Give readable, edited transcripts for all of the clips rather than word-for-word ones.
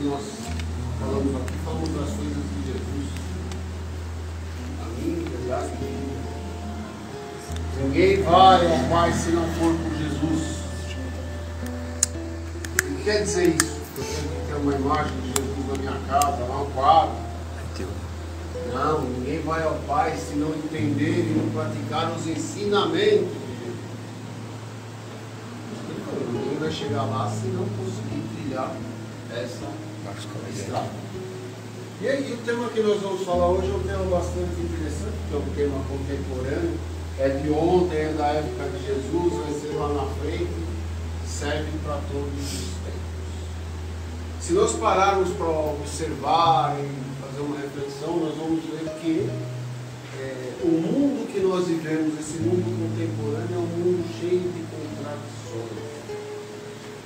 nós falamos aqui, falamos das coisas de Jesus. A mim, verdade, ninguém vai ao Pai se não for por Jesus. O que quer dizer isso? Eu tenho que ter uma imagem de Jesus na minha casa, lá no quadro. Não, ninguém vai ao Pai se não entender e não praticar os ensinamentos de Jesus. Ninguém vai chegar lá se não conseguir trilhar essa estrada. E aí, o tema que nós vamos falar hoje é um tema bastante interessante, que é um tema contemporâneo, é de ontem, é da época de Jesus, vai ser lá na frente, serve para todos os tempos. Se nós pararmos para observar e fazer uma reflexão, nós vamos ver que o mundo que nós vivemos, esse mundo contemporâneo, é um mundo cheio de contradições.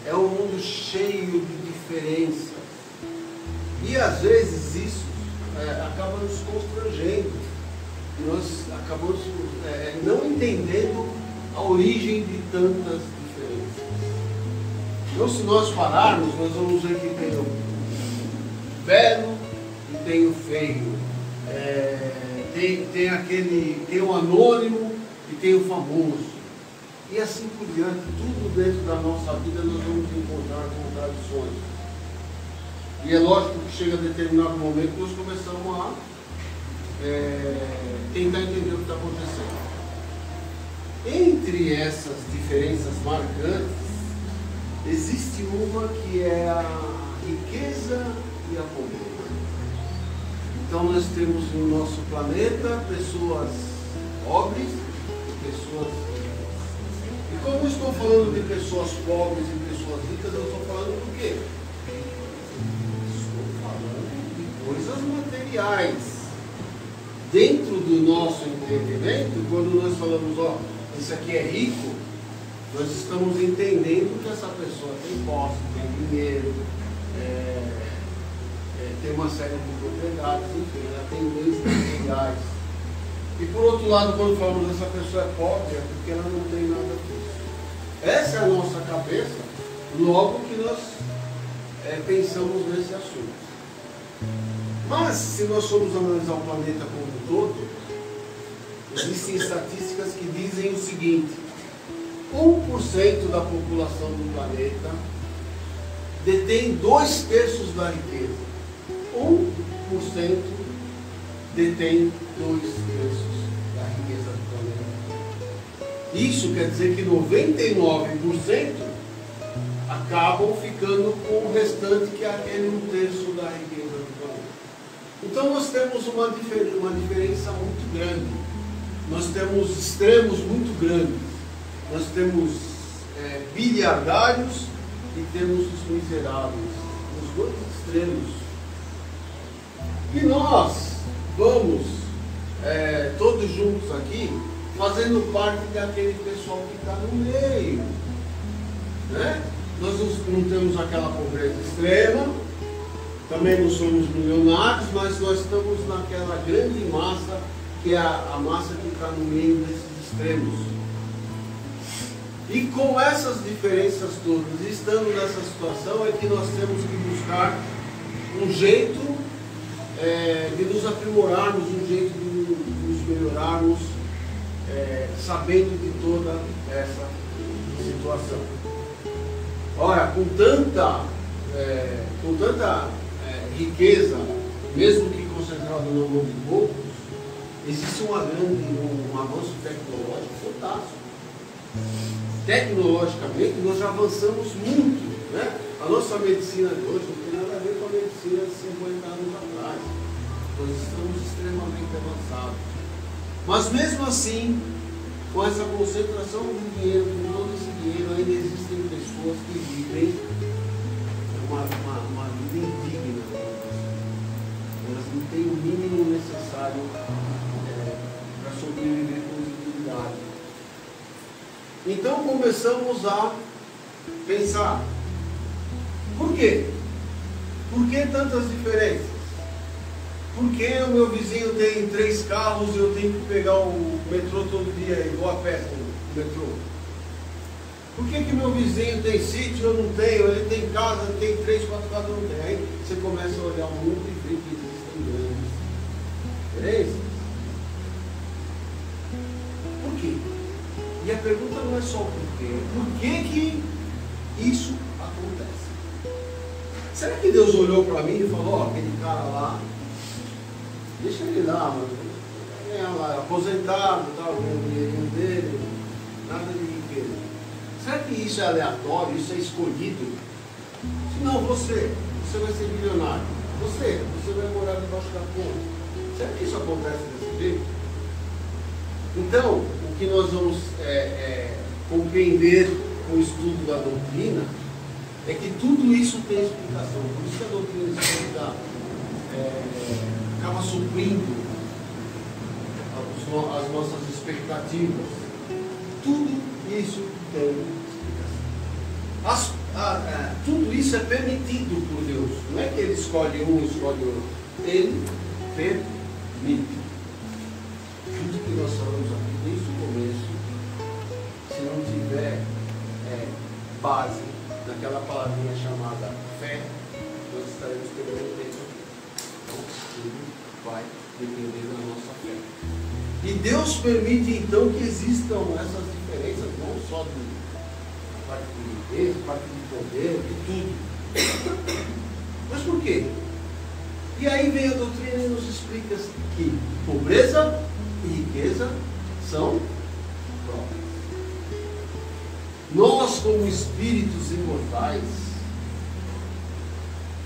É um mundo cheio de diferenças. E às vezes isso acaba nos constrangendo. Nós acabamos não entendendo a origem de tantas diferenças. Então, se nós pararmos, nós vamos ver que tem o belo e tem o feio. Tem o anônimo e tem o famoso. E assim por diante, tudo dentro da nossa vida nós vamos encontrar contradições. E é lógico que chega a determinado momento nós começamos a tentar entender o que está acontecendo. Entre essas diferenças marcantes, existe uma que é a riqueza e a pobreza. Então nós temos no nosso planeta pessoas pobres e pessoas ricas. E como eu estou falando de pessoas pobres e pessoas ricas, eu estou falando do quê? Estou falando de coisas materiais. Dentro do nosso entendimento, quando nós falamos, ó, isso aqui é rico, nós estamos entendendo que essa pessoa tem posse, tem dinheiro, tem uma série de propriedades, enfim, ela tem bens materiais. E por outro lado, quando falamos essa pessoa é pobre, é porque ela não tem nada disso. Essa é a nossa cabeça, logo que nós pensamos nesse assunto. Mas, se nós formos analisar o planeta como um todo, existem estatísticas que dizem o seguinte: 1% da população do planeta detém 2/3 da riqueza. 1% detém 2/3 da riqueza do planeta. Isso quer dizer que 99% acabam ficando com o restante, que é aquele 1/3 da riqueza do planeta. Então nós temos uma diferença muito grande. Nós temos extremos muito grandes. Nós temos biliardários e temos os miseráveis, os dois extremos. E nós vamos todos juntos aqui, fazendo parte daquele pessoal que está no meio, né? Nós não temos aquela pobreza extrema, também não somos milionários, mas nós estamos naquela grande massa, que é a massa que está no meio desses extremos. E com essas diferenças todas, estando nessa situação, é que nós temos que buscar um jeito de nos aprimorarmos, um jeito de nos melhorarmos, sabendo de toda essa situação. Ora, com tanta riqueza, mesmo que concentrada na mão de poucos, existe um avanço tecnológico fantástico. Tecnologicamente, nós já avançamos muito, né? A nossa medicina de hoje não tem nada a ver com a medicina de 50 anos atrás. Nós estamos extremamente avançados. Mas mesmo assim, com essa concentração de dinheiro, com todo esse dinheiro, ainda existem pessoas que vivem uma vida indigna. Elas não têm o mínimo necessário para sobreviver com dignidade. Então começamos a pensar: por quê? Por que tantas diferenças? Por que o meu vizinho tem 3 carros e eu tenho que pegar o metrô todo dia e vou a pé no metrô? Por que meu vizinho tem sítio e eu não tenho? Ele tem casa, tem 3, 4 casas, eu não tenho. Aí você começa a olhar o mundo e ver que existem grandes diferenças. Por quê? E a pergunta não é só o porquê. Por que isso acontece? Será que Deus olhou para mim e falou, ó, aquele cara lá, deixa ele lá, mano. É lá, aposentado, tal, o dinheirinho dele, nada de riqueza. Será que isso é aleatório, isso é escolhido? Se não, você vai ser milionário. Você vai morar debaixo da ponte. Será que isso acontece desse jeito? Então, o que nós vamos compreender com o estudo da doutrina é que tudo isso tem explicação. Por isso que a doutrina espírita acaba suprindo as nossas expectativas. Tudo isso tem explicação. Tudo isso é permitido por Deus. Não é que Ele escolhe um, escolhe outro. Ele permite. Tudo que nós falamos aqui desde o começo, se não tiver base naquela palavrinha chamada fé, nós estaremos perdendo tempo. Então, tudo vai depender da nossa fé. E Deus permite então que existam essas diferenças, não só de parte de riqueza, parte de poder, de tudo. Mas por quê? E aí vem a doutrina e nos explica que pobreza e riqueza são próprias. Nós, como espíritos imortais,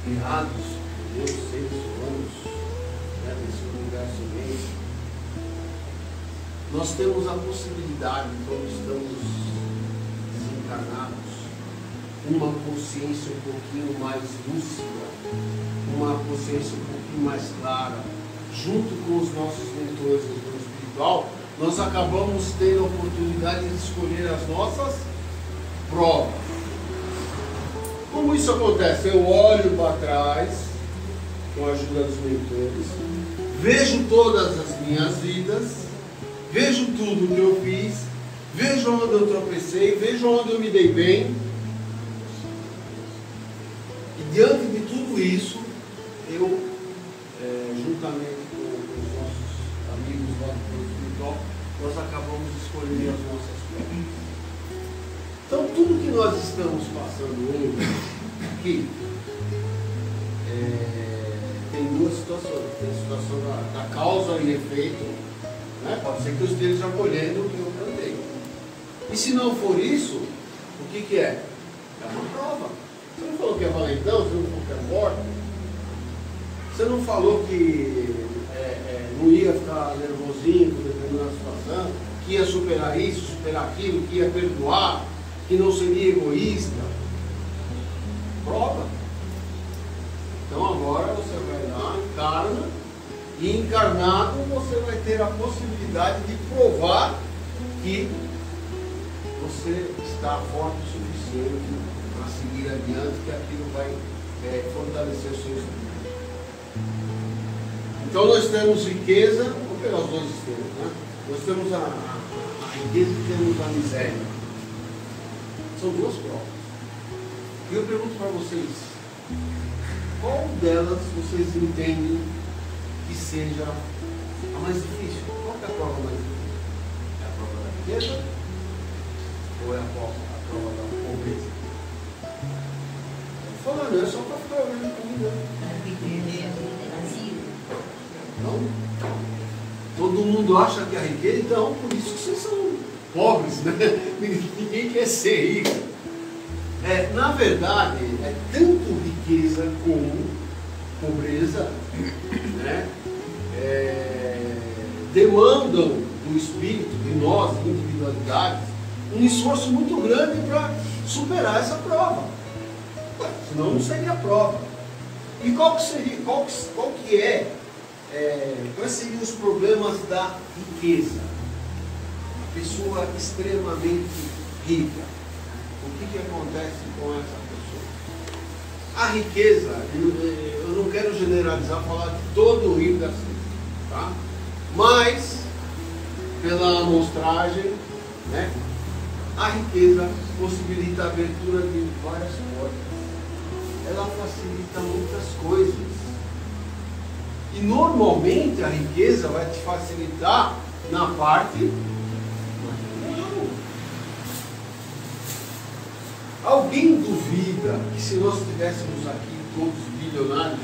criados por Deus, seres humanos, nesse universo imenso, nós temos a possibilidade, quando estamos desencarnados, uma consciência um pouquinho mais lúcida, uma consciência um pouquinho mais clara, junto com os nossos mentores do plano espiritual, nós acabamos tendo a oportunidade de escolher as nossas provas. Como isso acontece? Eu olho para trás, com a ajuda dos mentores, vejo todas as minhas vidas, vejo tudo que eu fiz, vejo onde eu tropecei, vejo onde eu me dei bem. E diante de tudo isso, eu, juntamente com os nossos amigos lá do plano espiritual, nós acabamos de escolher as nossas provas. Então, tudo que nós estamos passando hoje aqui, tem duas situações. Tem a situação da causa e efeito. Pode ser que eu esteja colhendo o que eu plantei. E se não for isso, o que é? É uma prova. Você não falou que é valentão, você não falou que é forte, você não falou que não ia ficar nervosinho com determinada situação, que ia superar isso, superar aquilo, que ia perdoar, que não seria egoísta. Prova. Então agora você vai lá, encarna, e encarnado você vai ter a possibilidade de provar que você está forte o suficiente para seguir adiante, que aquilo vai fortalecer o seu espírito. Então nós temos riqueza, vamos pegar os dois extremos, né? Nós temos a riqueza e temos a miséria. São duas provas. E eu pergunto para vocês, qual delas vocês entendem que seja a mais difícil? Qual é a prova mais difícil? É a prova da riqueza ou é a prova da pobreza? Estou falando, é só para ficar olhando comigo. Não? Todo mundo acha que a riqueza, então, por isso que vocês são pobres, né? Ninguém quer ser rico. Na verdade, é tanto riqueza como pobreza, né? Demandam do espírito, de nós, individualidades, um esforço muito grande para superar essa prova. Senão não seria prova. E quais seriam os problemas da riqueza? A pessoa extremamente rica. O que acontece com essa pessoa? A riqueza, eu não quero generalizar, falar de todo o rico da cidade, tá? Mas, pela amostragem, né, a riqueza possibilita a abertura de várias portas. Ela facilita muitas coisas. E normalmente a riqueza vai te facilitar na parte material. Alguém duvida que se nós estivéssemos aqui todos bilionários,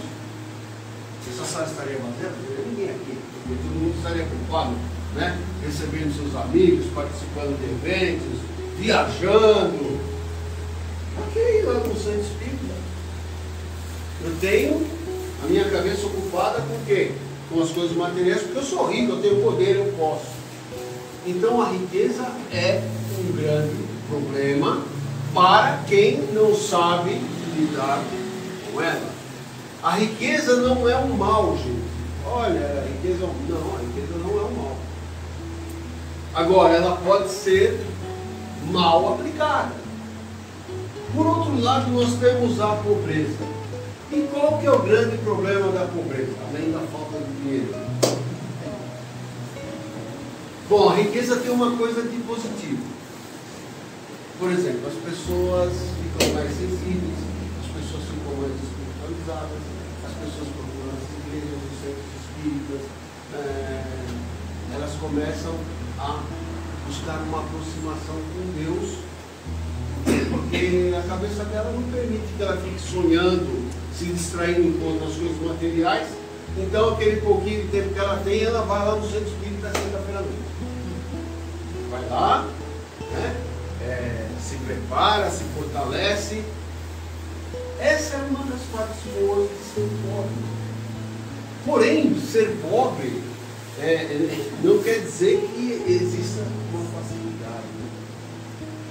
essa sala estaria vazia? Ninguém aqui, porque todo mundo estaria ocupado, né? Recebendo seus amigos, participando de eventos, viajando. Ok, lá no Santo Espírito. Eu tenho a minha cabeça ocupada com o quê? Com as coisas materiais, porque eu sou rico, eu tenho poder, eu posso. Então a riqueza é um grande problema para quem não sabe lidar com ela. A riqueza não é um mal, gente. Olha, a riqueza não é um mal. Agora, ela pode ser mal aplicada. Por outro lado, nós temos a pobreza. E qual que é o grande problema da pobreza, além da falta de dinheiro? Bom, a riqueza tem uma coisa de positivo. Por exemplo, as pessoas ficam mais sensíveis, as pessoas ficam mais espiritualizadas, as pessoas procuram as igrejas, os centros espíritas, elas começam a buscar uma aproximação com Deus, porque a cabeça dela não permite que ela fique sonhando, se distraindo com as coisas materiais. Então aquele pouquinho de tempo que ela tem, ela vai lá no centro espírita segunda-feira à noite. Vai lá, né? Se prepara, se fortalece. Essa é uma das partes boas de ser pobre. Porém, ser pobre não quer dizer que exista uma facilidade.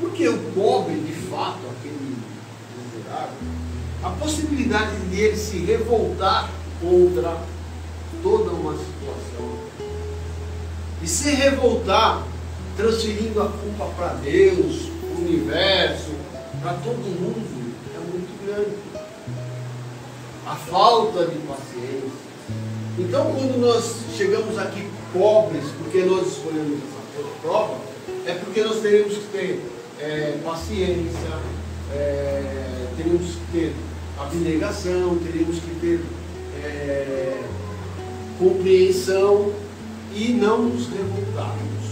Porque o pobre, de fato, aquele miserável, a possibilidade de ele se revoltar contra toda uma situação e se revoltar transferindo a culpa para Deus, para o universo, para todo mundo, é muito grande. A falta de paciência. Então, quando nós chegamos aqui pobres, porque nós escolhemos essa prova, é porque nós teremos que ter paciência, teremos que ter abnegação, teremos que ter compreensão e não nos revoltarmos.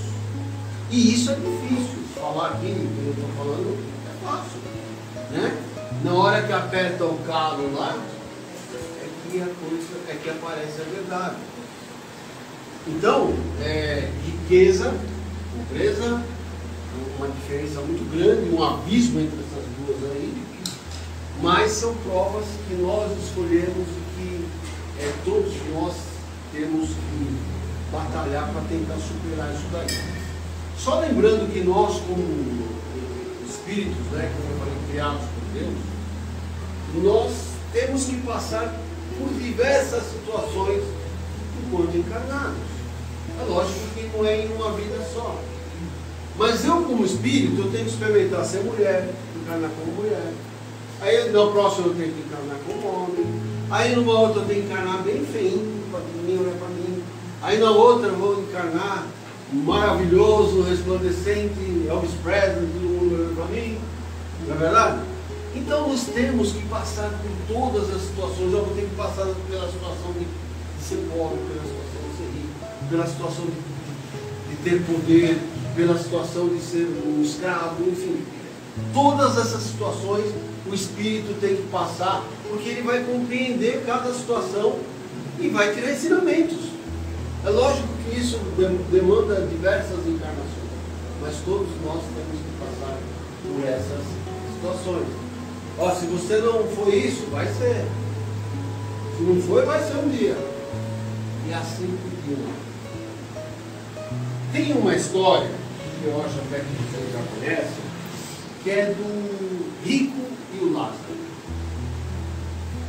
E isso é difícil. Falar aqui, que eu estou falando, é fácil, né? Na hora que aperta o calo lá, é que aparece a verdade. Então, riqueza, pobreza, uma diferença muito grande, um abismo entre essas duas aí, mas são provas que nós escolhemos e que todos nós temos que batalhar para tentar superar isso daí. Só lembrando que nós, como espíritos, né, como eu falei, criados por Deus, nós temos que passar por diversas situações enquanto encarnados. É lógico que não é em uma vida só. Mas eu, como espírito, eu tenho que experimentar ser mulher, encarnar como mulher. Aí na próxima eu tenho que encarnar como homem. Aí numa outra eu tenho que encarnar bem feinho, para ninguém olhar para mim. Aí na outra eu vou encarnar maravilhoso, resplandecente, Elvis Presley, todo mundo olhando para mim. Não é verdade? Então nós temos que passar por todas as situações. Eu vou ter que passar pela situação de ser pobre, pela situação de ser rico, pela situação de ter poder, pela situação de ser um escravo, enfim. Todas essas situações o espírito tem que passar, porque ele vai compreender cada situação e vai tirar ensinamentos. É lógico que isso demanda diversas encarnações, mas todos nós temos que passar por essas situações. Ó, se você não foi isso, vai ser. Se não foi, vai ser um dia. E assim por diante. Tem uma história, que eu acho até que vocês já conhecem, que é do rico e o Lázaro.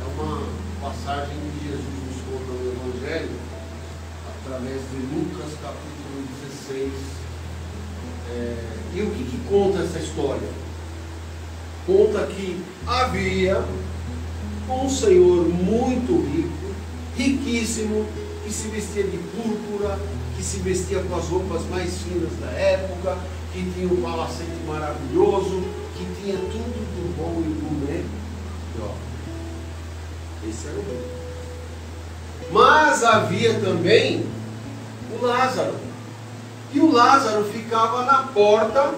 É uma passagem que Jesus nos conta no Evangelho, através de Lucas capítulo 16. E o que conta essa história? Conta que havia um senhor muito rico, riquíssimo, que se vestia de púrpura, que se vestia com as roupas mais finas da época, que tinha um palacete maravilhoso, que tinha tudo do bom e do melhor. Esse era o rei. Mas havia também o Lázaro. E o Lázaro ficava na porta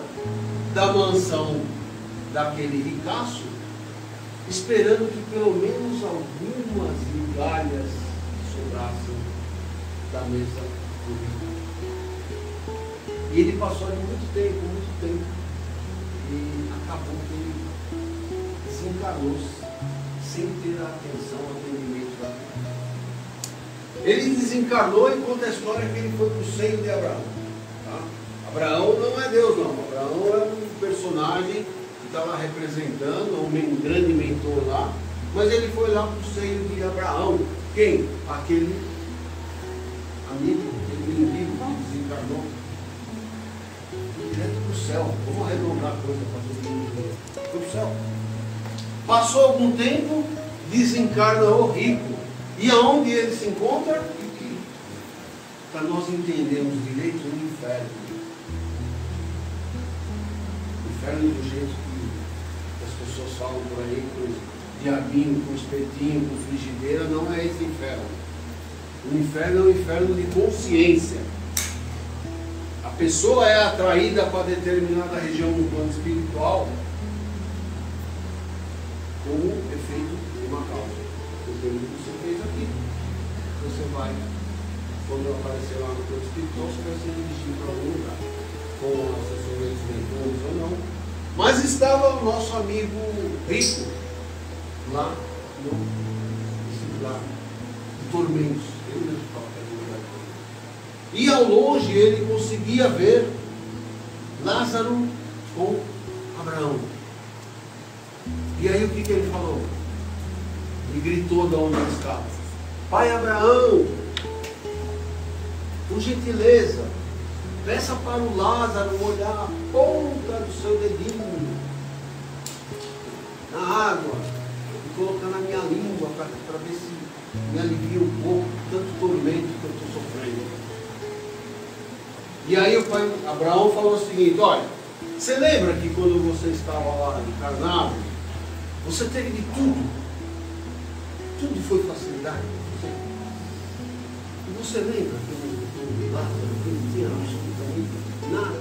da mansão daquele ricaço, esperando que pelo menos algumas migalhas sobrassem da mesa do rico. E ele passou ali muito tempo, e acabou que ele desencarnou-se sem ter a atenção, o atendimento da vida. Ele desencarnou e conta a história que ele foi para o seio de Abraão. Tá? Abraão não é Deus, não. Abraão é um personagem que está lá representando, um grande mentor lá, mas ele foi lá para o seio de Abraão. Quem? Aquele amigo, aquele mendigo que desencarnou. Direto para o céu. Vamos arredondar a coisa para todo mundo ver. Foi para o céu. Passou algum tempo, desencarna o rico. E aonde ele se encontra? Para nós entendermos direito, no inferno. O inferno do jeito que as pessoas falam por aí, com diabinho, com espetinho, com frigideira, não é esse inferno. O inferno é um inferno de consciência. A pessoa é atraída para determinada região do plano espiritual como efeito de uma causa. Porque o que você fez aqui, você vai, quando aparecer lá no plano espiritual, você vai ser dirigido para algum lugar, com assessorias mentores ou não. Mas estava o nosso amigo rico lá no lugar de tormentos. Ele mesmo fala que é lugar de tormentos. E ao longe ele conseguia ver Lázaro com Abraão. E aí o que ele falou? Ele gritou de onde ele estava: Pai Abraão, por gentileza, peça para o Lázaro molhar a ponta do seu dedinho na água e colocar na minha língua para ver se me alivia um pouco tanto tormento que eu estou sofrendo. E aí o pai Abraão falou o seguinte: olha, você lembra que quando você estava lá encarnado, você teve de tudo? Tudo foi facilidade para você. E você lembra que o Lázaro não tinha absolutamente nada?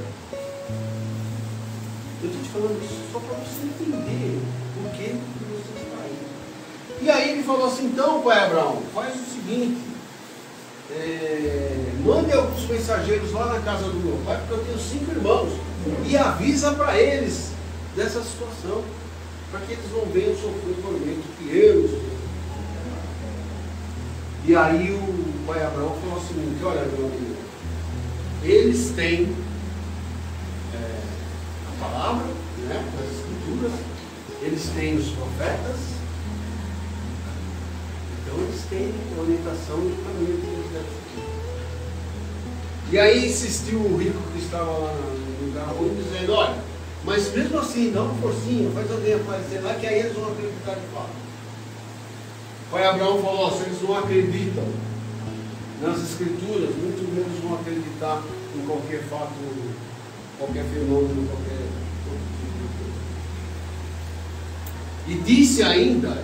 Eu estou te falando isso só para você entender por que você está aí. E aí ele falou assim: então, pai Abraão, faz o seguinte, mande alguns mensageiros lá na casa do meu pai, porque eu tenho 5 irmãos, e avisa para eles dessa situação, para que eles não venham sofrer o tormento que eu estou. E aí o pai Abraão falou o seguinte: olha, meu amigo, eles têm a palavra, né, as escrituras, eles têm os profetas, então eles têm a orientação do caminho que eles devem seguir. E aí insistiu o rico que estava lá no lugar ruim, dizendo: olha, mas mesmo assim, dá uma forcinha, faz alguém aparecer lá, que aí eles vão acreditar de fato. O pai Abraão falou: se eles não acreditam nas escrituras, muito menos vão acreditar em qualquer fato, qualquer fenômeno, qualquer outro tipo de coisa. E disse ainda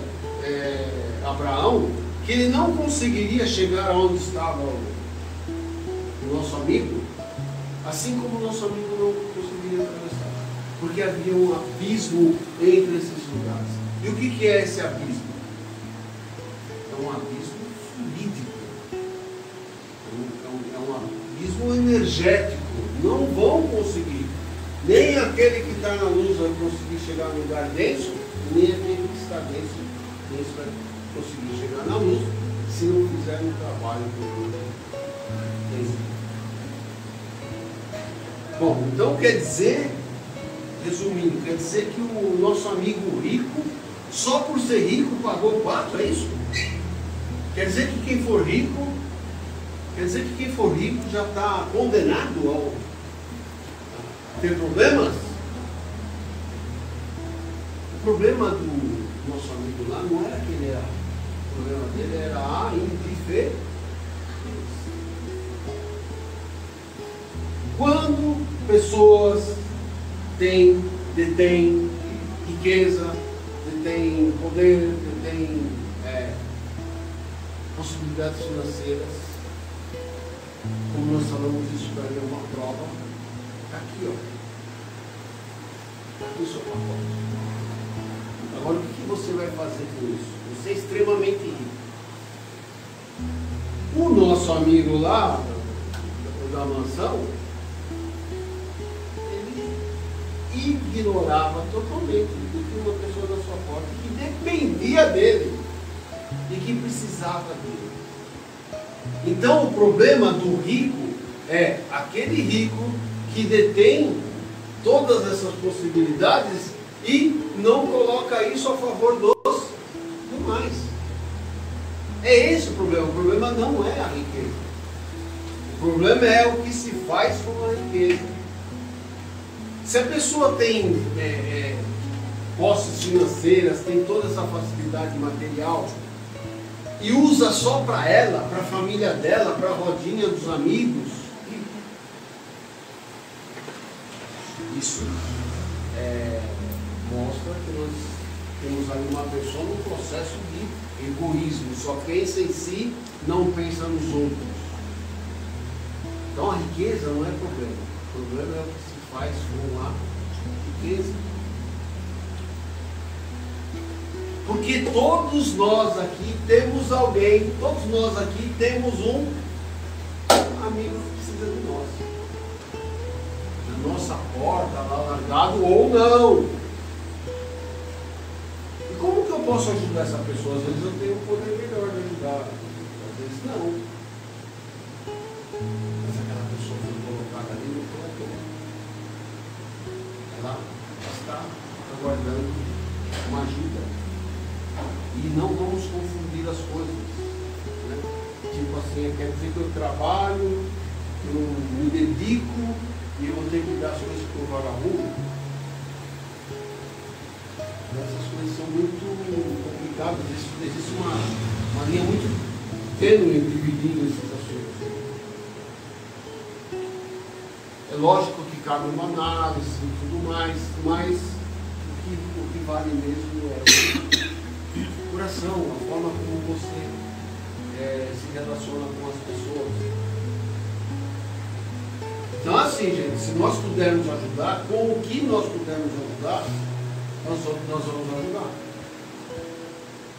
Abraão que ele não conseguiria chegar aonde estava o nosso amigo, assim como o nosso amigo não conseguiria atravessar, porque havia um abismo entre esses lugares. E o que é esse abismo? É um abismo fluídico, é um abismo energético. Não vão conseguir, nem aquele que está na luz vai conseguir chegar no lugar denso, nem aquele que está denso vai conseguir chegar na luz, se não fizer um trabalho denso. Bom, então quer dizer, resumindo, quer dizer que o nosso amigo rico, só por ser rico, pagou 4, é isso? Quer dizer que quem for rico, já está condenado a ter problemas? O problema do nosso amigo lá não era que ele era. O problema dele era a indiferença. Quando pessoas detêm riqueza, detêm poder, detêm possibilidades financeiras, como nós falamos isso para ler uma prova, está aqui, ó. Está aqui o seu pacote. Agora, o que você vai fazer com isso? Você é extremamente rico. O nosso amigo lá, da mansão, ele ignorava totalmente de que uma pessoa da sua porta que dependia dele e que precisava dele. Então, o problema do rico é aquele rico que detém todas essas possibilidades e não coloca isso a favor dos demais. É esse o problema. O problema não é a riqueza. O problema é o que se faz com a riqueza. Se a pessoa tem posses financeiras, tem toda essa facilidade material e usa só para ela, para a família dela, para a rodinha dos amigos, isso mostra que nós temos ali uma pessoa num processo de egoísmo, só pensa em si, não pensa nos outros. Então a riqueza não é problema. O problema é o que se faz com a riqueza. Porque todos nós aqui temos alguém, todos nós aqui temos um amigo que precisa de nós. Na nossa porta, lá largado ou não. E como que eu posso ajudar essa pessoa? Às vezes eu tenho um poder melhor de ajudar, às vezes não. Mas aquela pessoa foi colocada ali, não colocou. Ela está aguardando uma ajuda. E não vamos confundir as coisas. Né? Tipo assim, quer dizer que eu trabalho, eu me dedico e eu vou ter que dar as coisas para o vagabundo. Essas coisas são muito complicadas. Existe uma linha muito tênue dividindo esses assuntos. É lógico que cabe uma análise e tudo mais, mas o que vale mesmo é o coração, a forma como você se relaciona com as pessoas. Então assim, gente, se nós pudermos ajudar, com o que nós pudermos ajudar, nós vamos ajudar.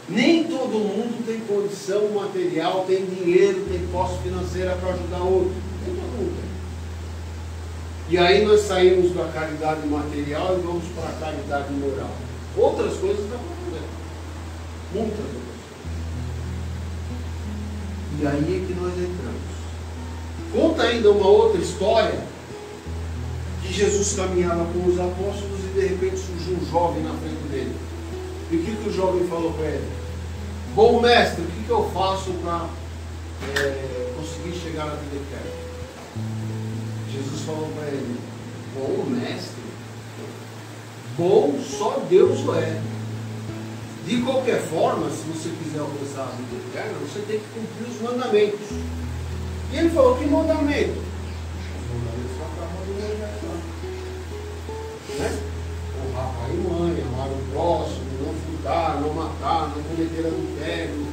Nem todo mundo tem condição material, tem dinheiro, tem posse financeira para ajudar outro. Nem todo mundo tem. E aí nós saímos da caridade material e vamos para a caridade moral. Outras coisas dá para fazer. Muitas outras coisas. E aí é que nós entramos. Conta ainda uma outra história que Jesus caminhava com os apóstolos e de repente surgiu um jovem na frente dele. E o que o jovem falou para ele? Bom mestre, o que eu faço para conseguir chegar na vida eterna? Jesus falou para ele: bom mestre, bom só Deus o é. De qualquer forma, se você quiser alcançar a vida eterna, você tem que cumprir os mandamentos. E ele falou: que mandamento? Os mandamentos são para a né? Honrar pai e mãe, amar o próximo, não furtar, não matar, não cometer adultério.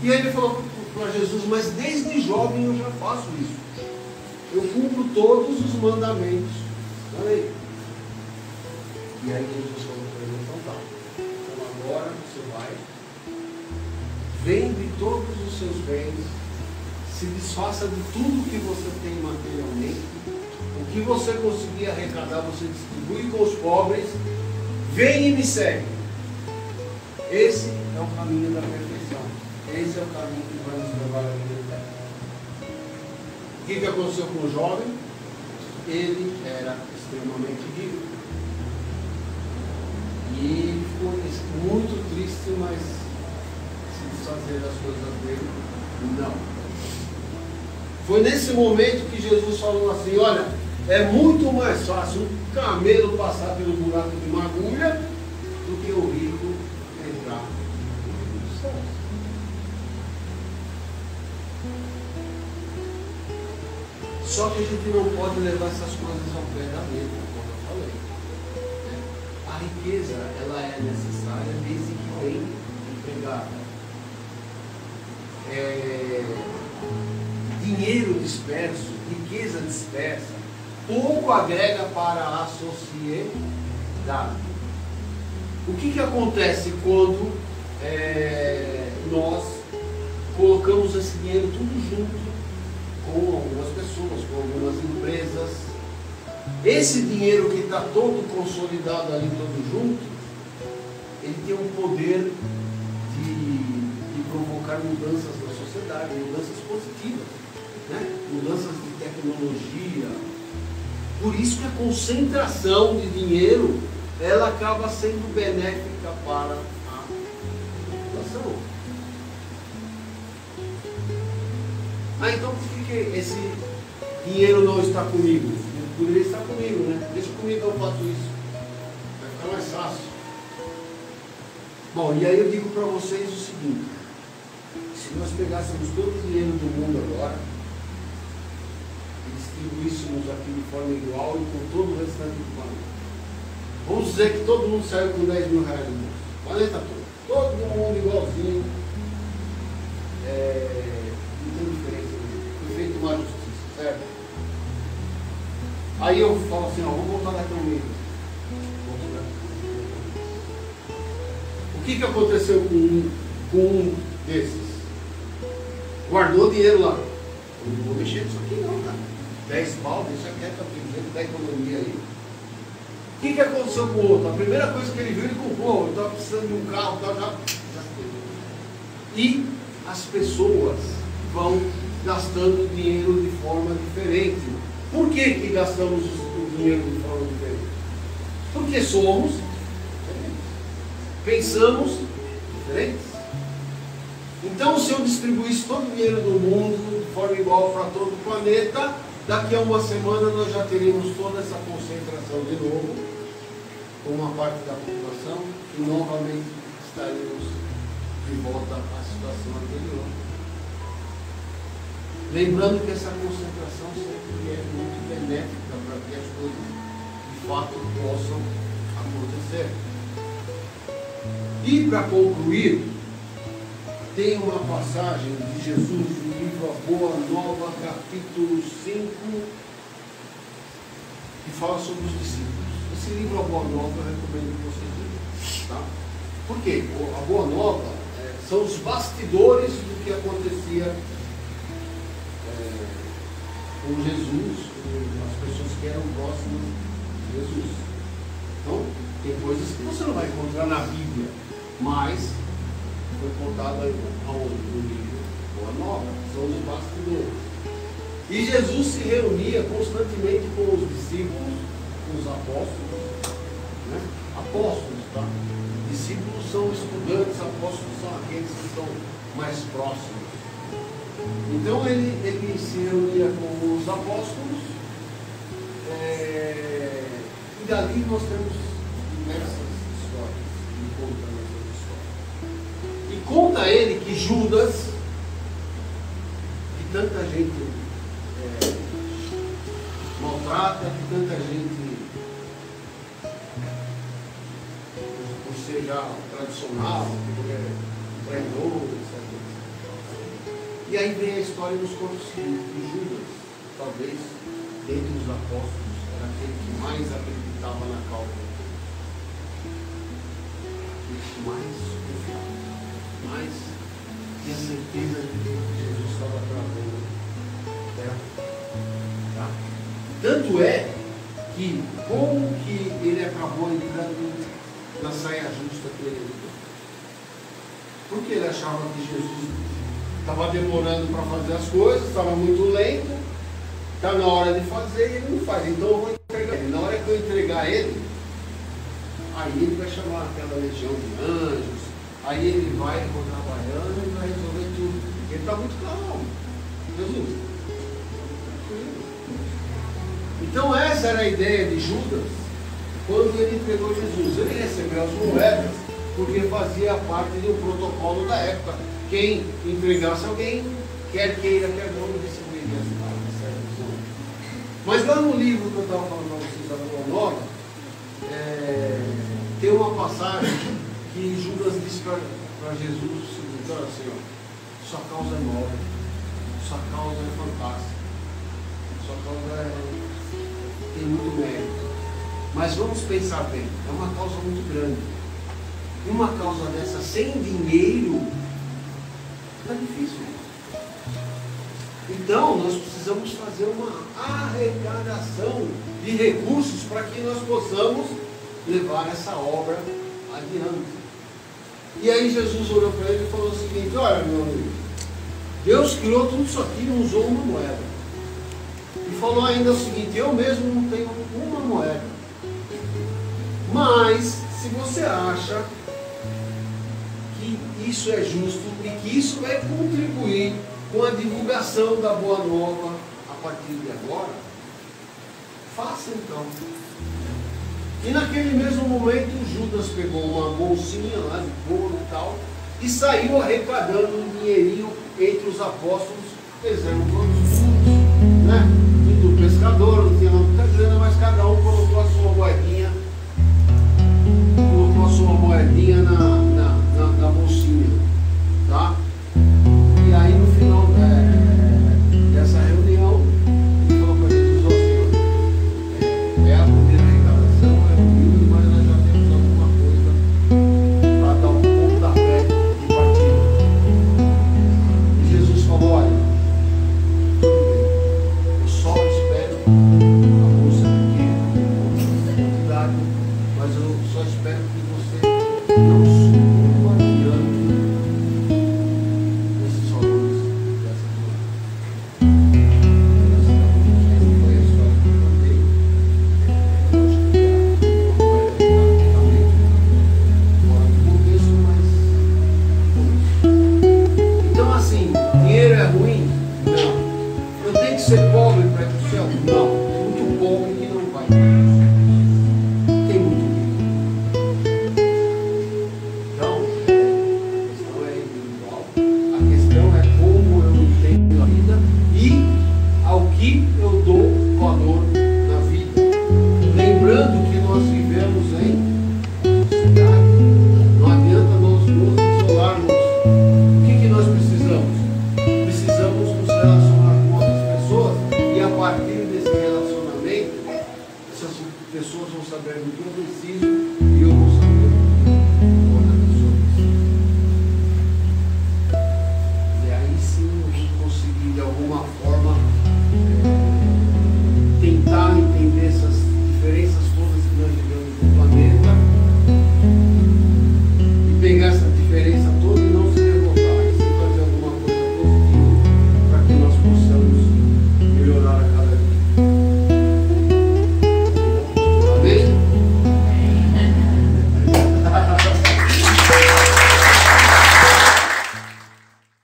E aí ele falou para Jesus: mas desde jovem eu já faço isso. Eu cumpro todos os mandamentos. Olha aí. E aí Jesus falou para ele: então tá. Então agora você vai, vende todos os seus bens, se desfaça de tudo que você tem materialmente, o que você conseguir arrecadar, você distribui com os pobres, vem e me segue. Esse é o caminho da perfeição. Esse é o caminho que vai nos levar à vida eterna. O que aconteceu com o jovem? Ele era extremamente rico. E ele ficou muito triste, mas se desfazer das coisas dele, não. Foi nesse momento que Jesus falou assim: olha, é muito mais fácil um camelo passar pelo buraco de uma agulha do que o rico entrar no céu. Só que a gente não pode levar essas coisas ao pé da letra, como eu falei. A riqueza, ela é necessária desde que bem empregada. Dinheiro disperso, riqueza dispersa, pouco agrega para a sociedade. O que acontece quando nós colocamos esse dinheiro tudo junto com algumas pessoas, com algumas empresas? Esse dinheiro que está todo consolidado ali, todo junto, ele tem um poder de provocar mudanças na sociedade, mudanças positivas, né? Mudanças de tecnologia. Por isso que a concentração de dinheiro, ela acaba sendo benéfica para a população. Então por que esse dinheiro não está comigo? Poderia estar comigo, né? Deixa comigo, eu faço isso. Vai ficar mais fácil. Bom, e aí eu digo para vocês o seguinte: se nós pegássemos todo o dinheiro do mundo agora e distribuíssemos aqui de forma igual e com todo o restante do planeta, vamos dizer que todo mundo saiu com 10 mil reais no bolso, o planeta todo mundo igualzinho, não tem diferença, foi feita uma justiça, certo? Aí eu falo assim, vamos voltar daqui a um mês. O que aconteceu com um desses? Guardou dinheiro lá. Eu não vou mexer nisso aqui não, cara. 10 pau, deixa quieto aqui, do jeito da economia aí. O que aconteceu com o outro? A primeira coisa que ele viu, ele comprou. Ele estava precisando de um carro, já. E as pessoas vão gastando dinheiro de forma diferente. Por que gastamos o dinheiro de forma diferente? Porque somos diferentes. Pensamos diferentes. Então, se eu distribuísse todo o dinheiro do mundo de forma igual para todo o planeta, daqui a uma semana nós já teríamos toda essa concentração de novo, com uma parte da população, e novamente estaríamos de volta à situação anterior. Lembrando que essa concentração sempre é muito benéfica para que as coisas de fato possam acontecer. E para concluir, tem uma passagem de Jesus no livro A Boa Nova, capítulo 5, que fala sobre os discípulos. Esse livro A Boa Nova eu recomendo que vocês leiam. Tá? Por quê? A Boa Nova são os bastidores do que acontecia com Jesus, com as pessoas que eram próximas de Jesus. Então, tem coisas que você não vai encontrar na Bíblia, mas foi contado no livro Boa Nova, são os bastidores. E Jesus se reunia constantemente com os discípulos, com os apóstolos, né? Apóstolos, tá? Discípulos são estudantes, apóstolos são aqueles que estão mais próximos. Então ele se reunia com os apóstolos, e dali nós temos diversas histórias, ele conta essas histórias. E conta ele que Judas, que tanta gente maltrata, que tanta gente, por ser já tradicional, por traidor, etc. E aí vem a história dos corpos seguintes, que Judas, talvez, dentre os apóstolos, era aquele que mais acreditava na causa, aquele que mais confiava, mais tinha certeza de que Jesus estava trazendo terra. Tá? Tanto é que, como que ele acabou entrando na saia justa que ele entrou? Porque ele achava que Jesus estava demorando para fazer as coisas, estava muito lento, está na hora de fazer e ele não faz. Então eu vou entregar ele. Na hora que eu entregar ele, aí ele vai chamar aquela legião de anjos, aí ele vai trabalhando e vai resolver tudo. Ele está muito calmo. Jesus. Então essa era a ideia de Judas quando ele entregou Jesus. Ele recebeu as moedas porque fazia parte de um protocolo da época. Quem entregasse alguém, quer queira, quer não, receberia as moedas. Mas lá no livro que eu estava falando para vocês da Boa Nova, tem uma passagem que Judas disse para Jesus o seguinte: olha, Senhor, sua causa é nobre, sua causa é fantástica, sua causa tem muito mérito. Mas vamos pensar bem, é uma causa muito grande. E uma causa dessa sem dinheiro está difícil. Então nós precisamos fazer uma arrecadação de recursos para que nós possamos levar essa obra adiante. E aí Jesus olhou para ele e falou o seguinte: olha, meu amigo, Deus criou tudo isso aqui e não usou uma moeda. E falou ainda o seguinte: eu mesmo não tenho uma moeda. Mas se você acha que isso é justo e que isso vai contribuir com a divulgação da Boa Nova a partir de agora, faça então. E naquele mesmo momento Judas pegou uma bolsinha lá de couro e tal e saiu arrecadando um dinheirinho entre os apóstolos. Eles eram todos né? Tudo pescador, não tinha muita grana, mas cada um colocou a sua moedinha, na bolsinha, tá? E aí no final dessa reunião, ele falou para Jesus: ó Senhor, é a primeira arrecadação, é humilde, mas nós já temos alguma coisa para dar um pouco da fé de partida. E Jesus falou: olha, tudo bem, eu só espero a bolsa pequena, a quantidade, mas eu só espero que você não suba diante desses valores dessa moeda. Não foi a história que eu contei. Eu acho que a moeda está totalmente fora do contexto, mas então assim, dinheiro é ruim? Não. Eu tenho que ser pobre para ir para o céu? Não. Tem muito pobre que não vai. Tem muito rico. Então, a questão é individual. A questão é como eu entendo a vida e ao que eu dou valor na vida. Lembrando que nós vivemos em sociedade. Não adianta nós nos isolarmos. O que nós precisamos? Precisamos nos relacionar com outras pessoas e a partir desse relacionamento, essas pessoas vão saber do que eu preciso